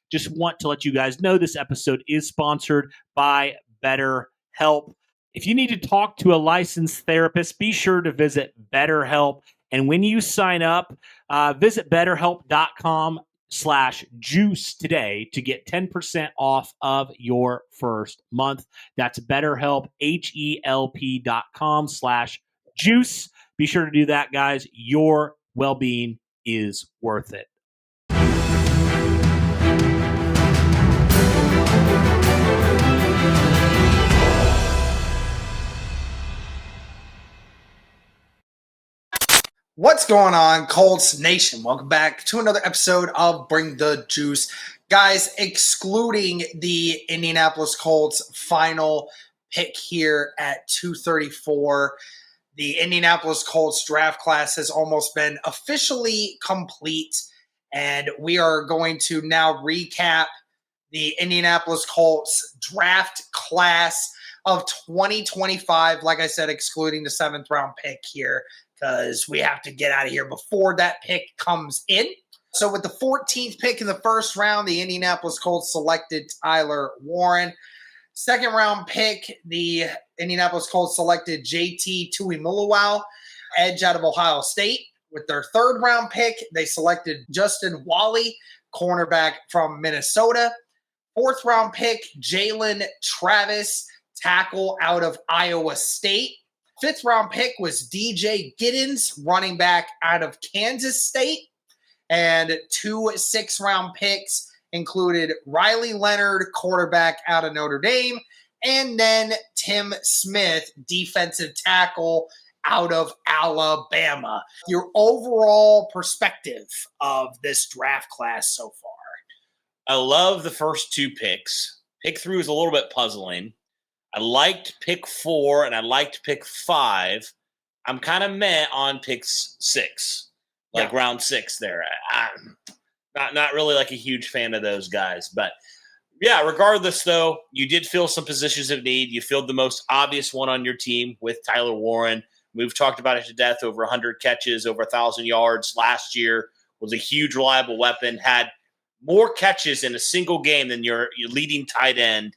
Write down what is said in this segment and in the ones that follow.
just want to let you guys know this episode is sponsored by BetterHelp. If you need to talk to a licensed therapist, be sure to visit BetterHelp. And when you sign up, visit betterhelp.com/juice today to get 10% off of your first month. That's BetterHelp, HELP.com/juice. Be sure to do that, guys. Your well-being is worth it. What's going on, Colts Nation? Welcome back to another episode of Bring the Juice. Guys, excluding the Indianapolis Colts final pick here at 234, the Indianapolis Colts draft class has almost been officially complete, and we are going to now recap the Indianapolis Colts draft class of 2025, like I said, excluding the 7th round pick here, because we have to get out of here before that pick comes in. So with the 14th pick in the first round, the Indianapolis Colts selected Tyler Warren. Second round pick, the Indianapolis Colts selected JT Tuimoloau, edge out of Ohio State. With their third round pick, they selected Justin Wally, cornerback from Minnesota. Fourth round pick, Jalen Travis, tackle out of Iowa State. Fifth round pick was DJ Giddens, running back out of Kansas State. And 2 6th-round picks included Riley Leonard, quarterback out of Notre Dame, and then Tim Smith, defensive tackle out of Alabama. Your overall perspective of this draft class so far? I love the first 2 picks. Pick 3 was a little bit puzzling. I liked pick 4 and I liked pick 5. I'm kind of meh on pick 6, round 6 there. I'm not really like a huge fan of those guys. But, yeah, regardless, though, you did fill some positions of need. You filled the most obvious one on your team with Tyler Warren. We've talked about it to death, over 100 catches, over 1,000 yards last year, was a huge, reliable weapon, had more catches in a single game than your leading tight end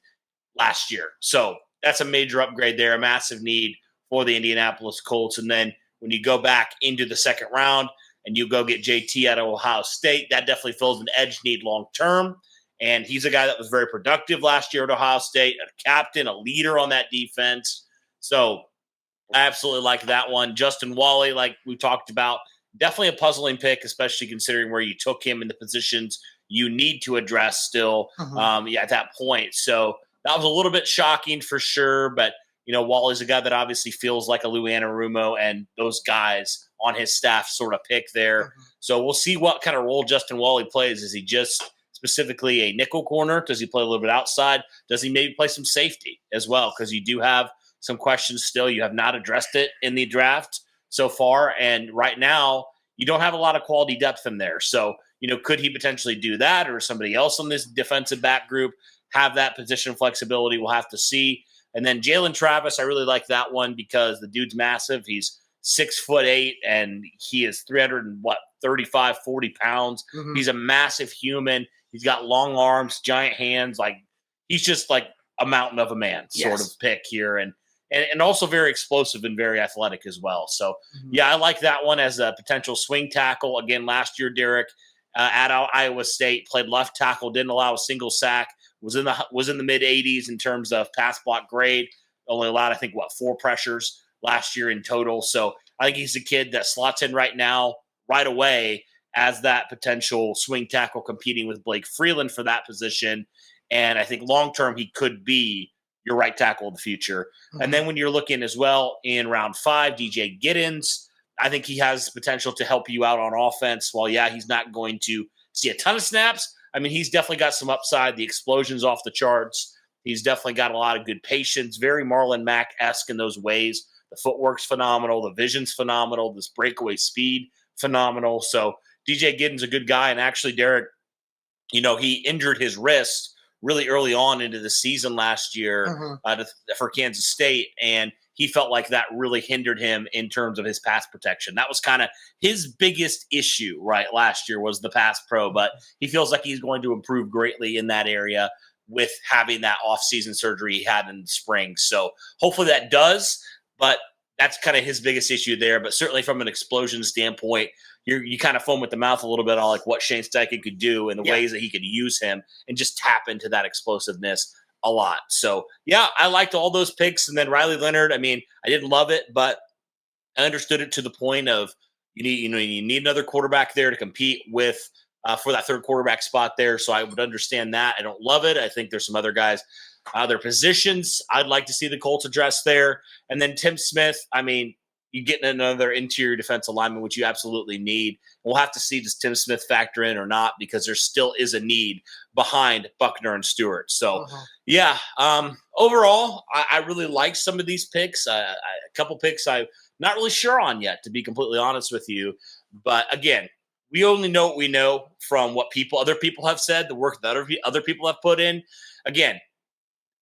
last year. So that's a major upgrade there, a massive need for the Indianapolis Colts. And then when you go back into the second round and you go get JT out of Ohio State, that definitely fills an edge need long term. And he's a guy that was very productive last year at Ohio State, a captain, a leader on that defense. So I absolutely like that one. Justin Wally, like we talked about, definitely a puzzling pick, especially considering where you took him in the positions you need to address still at that point. So that was a little bit shocking for sure, but Wally's a guy that obviously feels like a Lou Anarumo and those guys on his staff sort of pick there. So we'll see what kind of role Justin Wally plays. Is he just specifically a nickel corner? Does he play a little bit outside? Does he maybe play some safety as well? Because you do have some questions still. You have not addressed it in the draft so far, and right now you don't have a lot of quality depth in there. So, could he potentially do that, or somebody else on this defensive back group have that position flexibility? We'll have to see. And then Jalen Travis, I really like that one because the dude's massive. He's 6'8", and he is 35, 40 pounds. He's a massive human. He's got long arms, giant hands. Like, he's just like a mountain of a man sort of pick here. And also very explosive and very athletic as well. So, I like that one as a potential swing tackle. Again, last year, Derek, at Iowa State, played left tackle, didn't allow a single sack, was in the mid-80s in terms of pass block grade, only allowed, I think, 4 pressures last year in total. So I think he's a kid that slots in right now, right away, as that potential swing tackle competing with Blake Freeland for that position. And I think long-term he could be your right tackle of the future. And then when you're looking as well in round 5, DJ Giddens, I think he has potential to help you out on offense. While, he's not going to see a ton of snaps, I mean, he's definitely got some upside. The explosion's off the charts. He's definitely got a lot of good patience, very Marlon Mack-esque in those ways. The footwork's phenomenal. The vision's phenomenal. This breakaway speed, phenomenal. So DJ Giddens a good guy. And actually, Derek, he injured his wrist really early on into the season last year for Kansas State. And he felt like that really hindered him in terms of his pass protection. That was kind of his biggest issue, right, last year was the pass pro, but he feels like he's going to improve greatly in that area with having that offseason surgery he had in the spring. So hopefully that does, but that's kind of his biggest issue there. But certainly from an explosion standpoint, you kind of foam at the mouth a little bit on like what Shane Steichen could do and the ways that he could use him and just tap into that explosiveness a lot. So yeah, I liked all those picks. And then Riley Leonard, I mean, I didn't love it, but I understood it to the point of you need another quarterback there to compete with for that third quarterback spot there. So I would understand that. I don't love it. I think there's some other guys, other positions I'd like to see the Colts address there. And then Tim Smith, I mean, you get another interior defensive lineman, which you absolutely need. We'll have to see does Tim Smith factor in or not, because there still is a need behind Buckner and Stewart. So, yeah, overall, I really like some of these picks. A couple picks I'm not really sure on yet, to be completely honest with you. But again, we only know what we know from what other people have said, the work that other people have put in. Again,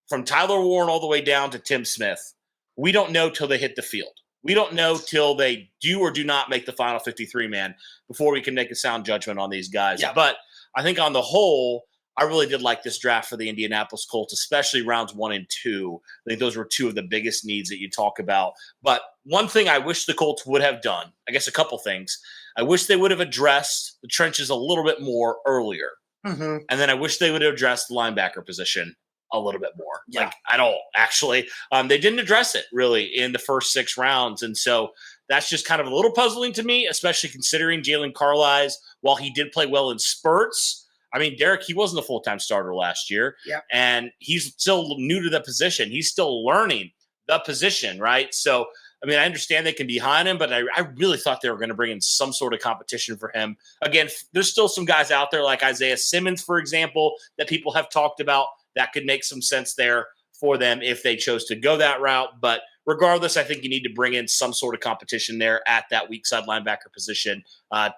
from Tyler Warren all the way down to Tim Smith, we don't know till they hit the field. We don't know till they do or do not make the final 53-man before we can make a sound judgment on these guys. Yeah. But I think on the whole, I really did like this draft for the Indianapolis Colts, especially rounds 1 and 2. I think those were two of the biggest needs that you talk about. But one thing I wish the Colts would have done, I guess a couple things. I wish they would have addressed the trenches a little bit more earlier. And then I wish they would have addressed the linebacker position a little bit more, like at all, actually. They didn't address it really in the first 6 rounds. And so that's just kind of a little puzzling to me, especially considering Jalen Carlisle, while he did play well in spurts. I mean, Derek, he wasn't a full-time starter last year, and he's still new to the position. He's still learning the position, right? So, I mean, I understand they can be behind him, but I really thought they were going to bring in some sort of competition for him. Again, there's still some guys out there like Isaiah Simmons, for example, that people have talked about. That could make some sense there for them if they chose to go that route. But regardless, I think you need to bring in some sort of competition there at that weak side linebacker position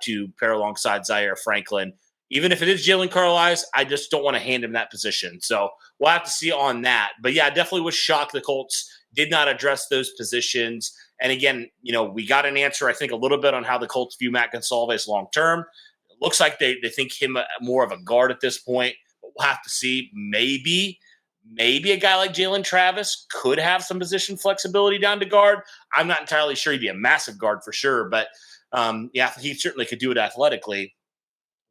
to pair alongside Zaire Franklin. Even if it is Jalen Carlisle, I just don't want to hand him that position. So we'll have to see on that. But yeah, I definitely was shocked the Colts did not address those positions. And again, we got an answer, I think, a little bit on how the Colts view Matt Gonsalves long-term. It looks like they think him more of a guard at this point. We'll have to see. Maybe a guy like Jalen Travis could have some position flexibility down to guard. I'm not entirely sure he'd be a massive guard for sure, but he certainly could do it athletically.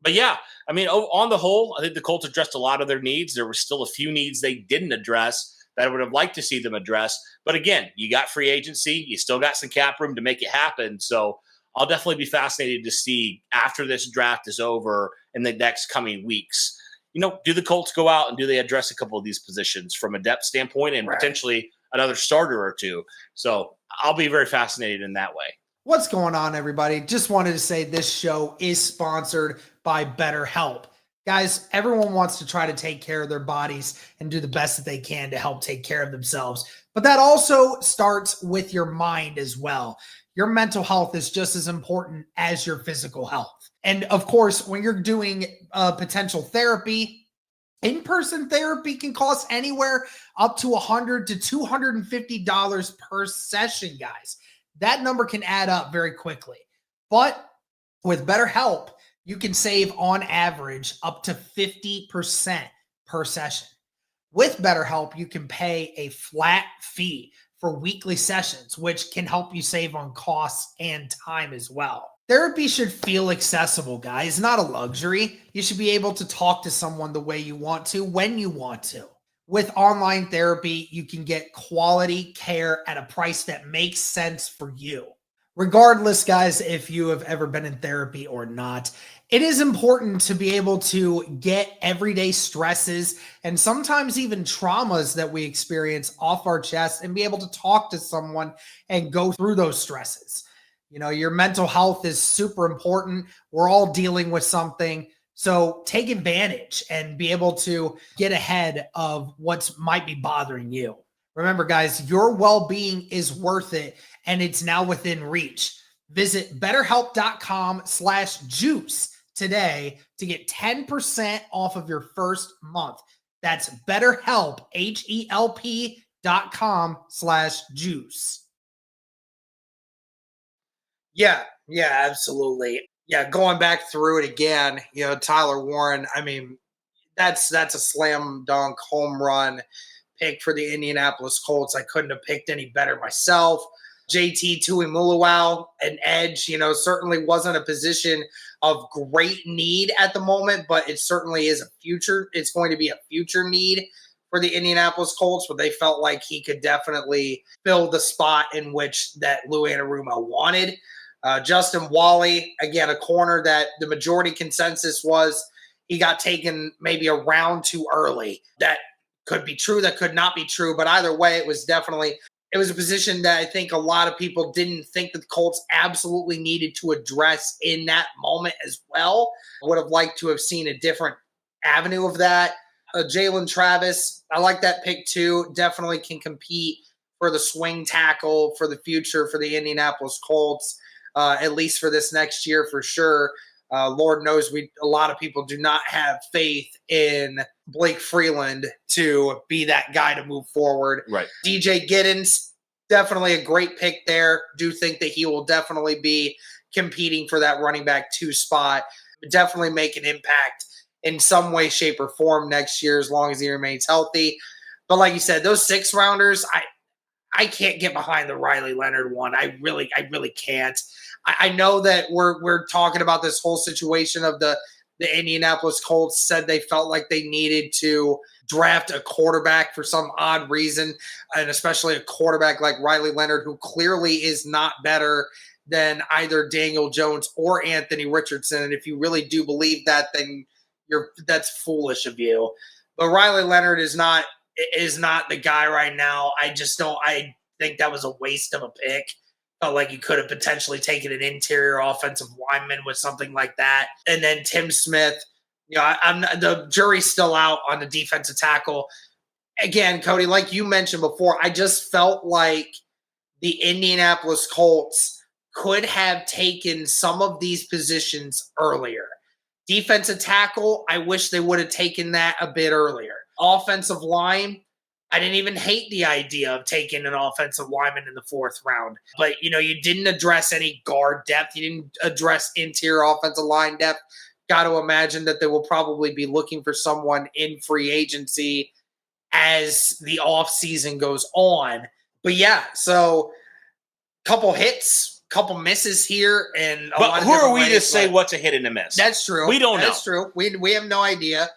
But yeah, I mean, on the whole, I think the Colts addressed a lot of their needs. There were still a few needs they didn't address that I would have liked to see them address. But again, you got free agency. You still got some cap room to make it happen. So I'll definitely be fascinated to see after this draft is over in the next coming weeks. Do the Colts go out and do they address a couple of these positions from a depth standpoint and potentially another starter or two? So I'll be very fascinated in that way. What's going on, everybody? Just wanted to say this show is sponsored by BetterHelp. Guys, everyone wants to try to take care of their bodies and do the best that they can to help take care of themselves. But that also starts with your mind as well. Your mental health is just as important as your physical health. And of course, when you're doing potential therapy, in-person therapy can cost anywhere up to $100 to $250 per session, guys. That number can add up very quickly. But with BetterHelp, you can save on average up to 50% per session. With BetterHelp, you can pay a flat fee for weekly sessions, which can help you save on costs and time as well. Therapy should feel accessible, guys, not a luxury. You should be able to talk to someone the way you want to, when you want to. With online therapy, you can get quality care at a price that makes sense for you. Regardless, guys, if you have ever been in therapy or not, it is important to be able to get everyday stresses and sometimes even traumas that we experience off our chest and be able to talk to someone and go through those stresses. Your mental health is super important. We're all dealing with something. So take advantage and be able to get ahead of what might be bothering you. Remember, guys, your well-being is worth it, and it's now within reach. Visit BetterHelp.com/juice today to get 10% off of your first month. That's BetterHelp, HELP.com/juice. Yeah, yeah, absolutely. Yeah, going back through it again, Tyler Warren, I mean, that's a slam dunk home run pick for the Indianapolis Colts. I couldn't have picked any better myself. JT Tuimuluau, an edge, certainly wasn't a position of great need at the moment, but it certainly is a future. It's going to be a future need for the Indianapolis Colts, but they felt like he could definitely fill the spot in which that Lou Anarumo wanted. Justin Wally, again, a corner that the majority consensus was he got taken maybe a round too early. That could be true, that could not be true, but either way, it was a position that I think a lot of people didn't think that the Colts absolutely needed to address in that moment as well. Would have liked to have seen a different avenue of that. Jalen Travis, I like that pick too. Definitely can compete for the swing tackle for the future for the Indianapolis Colts, at least for this next year for sure. Lord knows a lot of people do not have faith in Blake Freeland to be that guy to move forward. Right. DJ Giddens, definitely a great pick there. Do think that he will definitely be competing for that running back 2 spot. Definitely make an impact in some way, shape, or form next year as long as he remains healthy. But like you said, those 6 rounders, I can't get behind the Riley Leonard one. I really can't. I know that we're talking about this whole situation of the Indianapolis Colts said they felt like they needed to draft a quarterback for some odd reason, and especially a quarterback like Riley Leonard, who clearly is not better than either Daniel Jones or Anthony Richardson. And if you really do believe that, then that's foolish of you. But Riley Leonard is not the guy right now. I think that was a waste of a pick. Felt like you could have potentially taken an interior offensive lineman with something like that. And then Tim Smith, the jury's still out on the defensive tackle. Again, Cody, like you mentioned before, I just felt like the Indianapolis Colts could have taken some of these positions earlier. Defensive tackle, I wish they would have taken that a bit earlier. Offensive line, I didn't even hate the idea of taking an offensive lineman in the 4th round. But, you didn't address any guard depth. You didn't address interior offensive line depth. Got to imagine that they will probably be looking for someone in free agency as the offseason goes on. But, yeah, so couple hits, couple misses here. But who are we to say what's a hit and a miss? That's true. We don't know. That's true. We have no idea.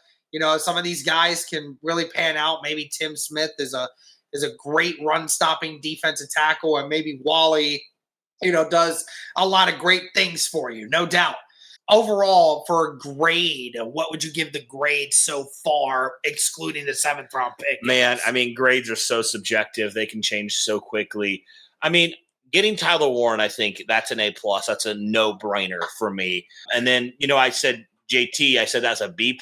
Some of these guys can really pan out. Maybe Tim Smith is a great run-stopping defensive tackle, and maybe Wally, does a lot of great things for you, no doubt. Overall, for a grade, what would you give the grade so far, excluding the 7th-round pick? Man, I mean, grades are so subjective. They can change so quickly. I mean, getting Tyler Warren, I think that's an A+. That's a no-brainer for me. And then, I said JT, I said that's a B+.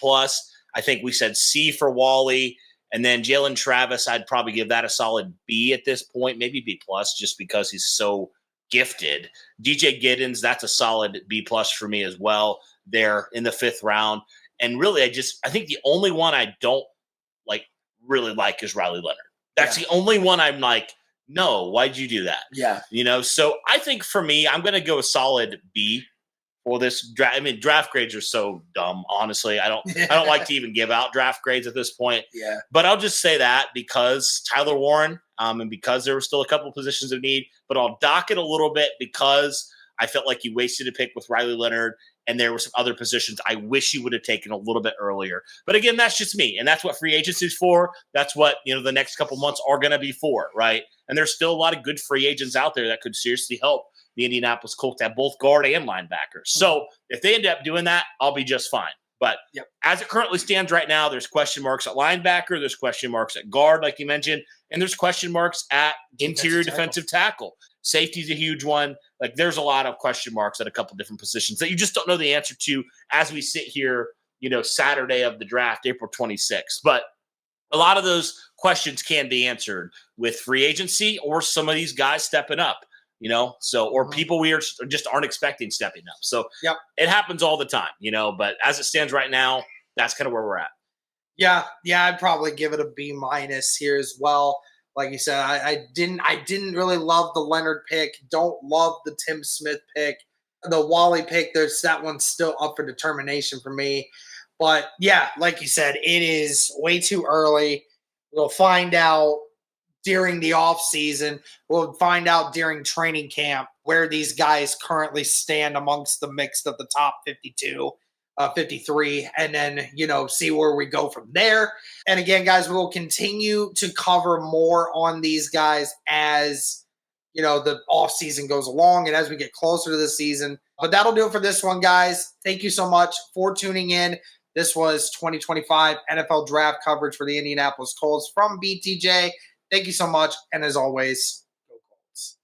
I think we said C for Wally. And then Jalen Travis, I'd probably give that a solid B at this point, maybe B+, just because he's so gifted. DJ Giddens, that's a solid B+ for me as well there in the 5th round. And really, I think the only one I don't really like is Riley Leonard. That's the only one I'm like, no, why'd you do that? Yeah. So I think for me, I'm going to go a solid B for this draft. I mean, draft grades are so dumb, honestly. I don't like to even give out draft grades at this point. Yeah. But I'll just say that because Tyler Warren, and because there were still a couple positions of need, but I'll dock it a little bit because I felt like you wasted a pick with Riley Leonard, and there were some other positions I wish you would have taken a little bit earlier. But again, that's just me, and that's what free agency is for. That's what the next couple months are going to be for, right? And there's still a lot of good free agents out there that could seriously help the Indianapolis Colts at both guard and linebackers. So if they end up doing that, I'll be just fine. But as it currently stands right now, there's question marks at linebacker, there's question marks at guard, like you mentioned, and there's question marks at interior defensive tackle. Safety's a huge one. There's a lot of question marks at a couple different positions that you just don't know the answer to as we sit here, Saturday of the draft, April 26th. But a lot of those questions can be answered with free agency or some of these guys stepping up. Or people we just aren't expecting stepping up. So it happens all the time, but as it stands right now, that's kind of where we're at. Yeah, I'd probably give it a B- here as well. Like you said, I didn't really love the Leonard pick. Don't love the Tim Smith pick. The Wally pick, that one's still up for determination for me. But yeah, like you said, it is way too early. We'll find out during the off season. We'll find out during training camp where these guys currently stand amongst the mix of the top 52, 53, and then, see where we go from there. And again, guys, we will continue to cover more on these guys as, the off season goes along and as we get closer to the season. But that'll do it for this one, guys. Thank you so much for tuning in. This was 2025 NFL draft coverage for the Indianapolis Colts from BTJ. Thank you so much. And as always, go Colts.